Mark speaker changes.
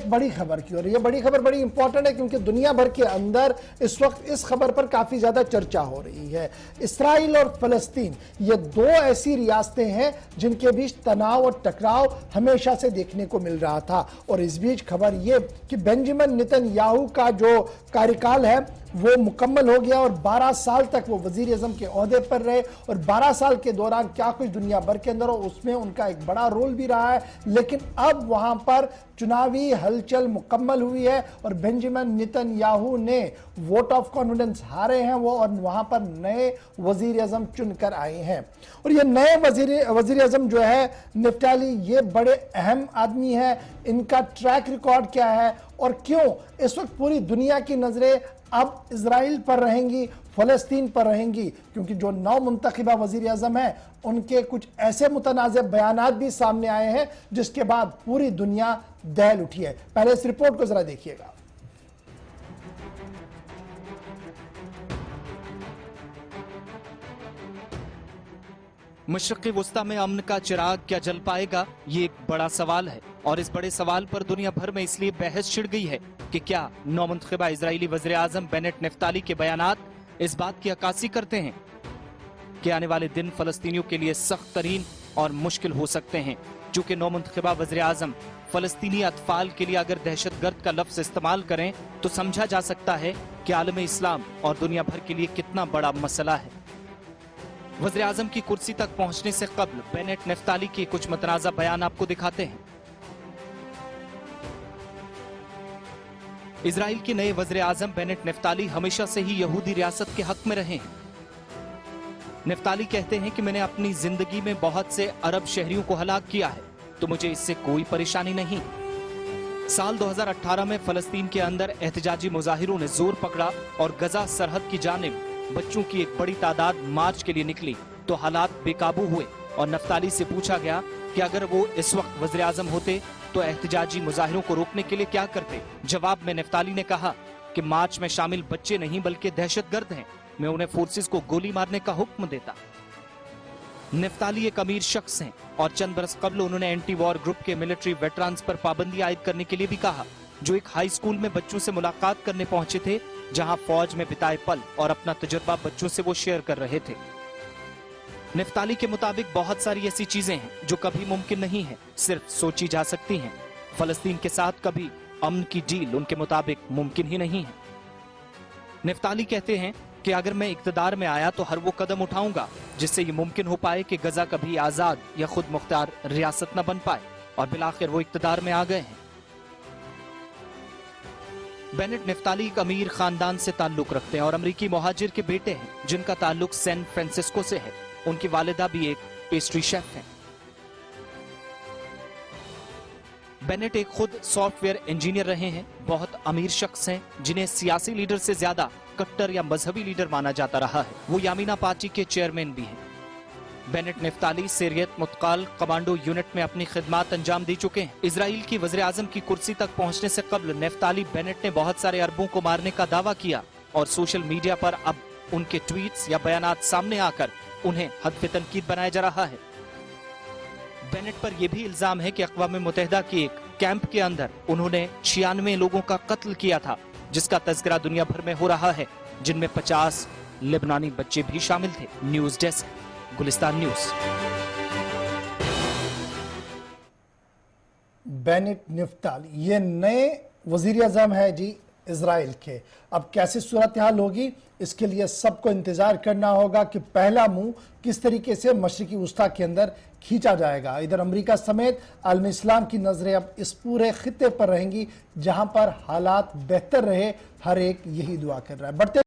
Speaker 1: एक बड़ी खबर की, और ये बड़ी खबर बड़ी इंपॉर्टेंट है क्योंकि दुनिया भर के अंदर इस वक्त इस खबर पर काफी ज्यादा चर्चा हो रही है। इस्राइल और फलस्तीन ये दो ऐसी रियासतें हैं जिनके बीच तनाव और टकराव हमेशा से देखने को मिल रहा था, और इस बीच खबर ये कि बेंजामिन नेतन्याहू का जो कार्यकाल है वो मुकम्मल हो गया और 12 साल तक वो वजीर आज़म के ओहदे पर रहे, और 12 साल के दौरान क्या कुछ दुनिया भर के अंदर हो उसमें उनका एक बड़ा रोल भी रहा है। लेकिन अब वहां पर चुनावी हलचल मुकम्मल हुई है और बेंजामिन नेतन्याहू ने वोट ऑफ कॉन्फिडेंस हारे हैं वो, और वहां पर नए वजीर आज़म चुनकर आए हैं। और ये नए वजीर आज़म जो है नफ्ताली, ये बड़े अहम आदमी है। इनका ट्रैक रिकॉर्ड क्या है और क्यों इस वक्त पूरी दुनिया की नजरें अब इजराइल पर रहेंगी, फलस्तीन पर रहेंगी, क्योंकि जो नौ मुंतखबा वजीर आज़म है उनके कुछ ऐसे मुतनाज़ बयानात भी सामने आए हैं जिसके बाद पूरी दुनिया दहल उठी है। पहले इस रिपोर्ट को जरा देखिएगा।
Speaker 2: मशरिक़ी वुस्ता में अमन का चिराग क्या जल पाएगा, ये एक बड़ा सवाल है, और इस बड़े सवाल पर दुनिया भर में इसलिए बहस छिड़ गई है कि क्या नौमुंतखबा इजरायली वज़ीर आज़म बेनेट नफ्ताली के बयानात इस बात की अक्कासी करते हैं कि आने वाले दिन फलस्तीनियों के लिए सख्त तरीन और मुश्किल हो सकते हैं। चूंकि नौमुंतखबा वज़ीर आज़म फलस्तीनी अतफाल के लिए अगर दहशतगर्द का लफ्ज इस्तेमाल करें तो समझा जा सकता है कि आलम इस्लाम और दुनिया भर के लिए कितना बड़ा मसला है। वज़ीर आज़म की कुर्सी तक पहुंचने से कबल बेनेट नफ्ताली के कुछ मतनाज़ा बयान आपको दिखाते हैं। इजराइल के नए वज़ीर आज़म बेनेट नफ्ताली हमेशा से ही यहूदी रियासत के हक में रहे हैं। नफ्ताली कहते हैं कि मैंने अपनी जिंदगी में बहुत से अरब शहरियों को हलाक किया है, तो मुझे इससे कोई परेशानी नहीं। साल 2018 में फलस्तीन के अंदर एहतजाजी मुजाहिरों ने जोर पकड़ा और गजा सरहद की जानिब बच्चों की एक बड़ी तादाद मार्च के लिए निकली तो हालात बेकाबू हुए, और नफ्ताली से पूछा गया कि अगर वो इस वक्त वज़ीर आज़म होते तो एहतजाजी मुजाहिरों को रोकने के लिए क्या करते। जवाब में नफ्ताली ने कहा कि मार्च में शामिल बच्चे नहीं बल्कि दहशतगर्द हैं, मैं उन्हें फोर्सेस को गोली मारने का हुक्म देता। नफ्ताली एक अमीर शख्स हैं और चंद बरस कबल उन्होंने एंटी वॉर ग्रुप के मिलिट्री वेटरान्स पर पाबंदी आयद करने के लिए भी कहा, जो एक हाई स्कूल में बच्चों से मुलाकात करने पहुंचे थे जहां फौज में बिताए पल और अपना तजुर्बा बच्चों से वो शेयर कर रहे थे। नफ्ताली के मुताबिक बहुत सारी ऐसी चीजें हैं जो कभी मुमकिन नहीं है, सिर्फ सोची जा सकती हैं। फलस्तीन के साथ कभी अमन की डील उनके मुताबिक मुमकिन ही नहीं है। नफ्ताली कहते हैं कि अगर मैं इक्तदार में आया तो हर वो कदम उठाऊंगा जिससे ये मुमकिन हो पाए कि गजा कभी आजाद या खुद मुख्तार रियासत न बन पाए, और बिलाखिर वो इक्तदार में आ गए हैं। बेनेट नफ्ताली एक अमीर खानदान से ताल्लुक रखते हैं और अमरीकी मुहाजिर के बेटे हैं जिनका ताल्लुक सैन फ्रांसिस्को से है। उनकी वालिदा भी एक पेस्ट्री शेफ हैं। बेनेट एक खुद सॉफ्टवेयर इंजीनियर रहे हैं, बहुत अमीर शख्स हैं जिन्हें सियासी लीडर से ज्यादा कट्टर या मजहबी लीडर माना जाता रहा है। वो यामीना पार्टी के चेयरमैन भी हैं। बेनेट नफ्ताली सीरियत मुतकाल कमांडो यूनिट में अपनी खिदमात अंजाम दे चुके हैं। इजराइल की वज़ीर आज़म की कुर्सी तक पहुंचने से कबल नफ्ताली बेनेट ने बहुत सारे अरबों को मारने का दावा किया, और सोशल मीडिया पर अब उनके ट्वीट्स या बयानात सामने आकर उन्हें हदफ तनकीद बनाया जा रहा है। बेनेट पर यह भी इल्जाम है कि अक़वाम मुत्तहिदा के एक कैंप के अंदर उन्होंने 96 लोगों का कत्ल किया था, जिसका तज़किरा दुनिया भर में हो रहा है, जिनमें 50 लेबनानी बच्चे भी शामिल थे। News desk, Gulistan news.
Speaker 1: Bennett Naftali ये नए वजीर आज़म है जी इजराइल के। अब कैसी सूरत हाल होगी इसके लिए सबको इंतजार करना होगा कि पहला मुंह किस तरीके से मशरिकी वुस्ता के अंदर खींचा जाएगा। इधर अमेरिका समेत आलम इस्लाम की नजरें अब इस पूरे खित्ते पर रहेंगी जहां पर हालात बेहतर रहे, हर एक यही दुआ कर रहा है। बढ़ते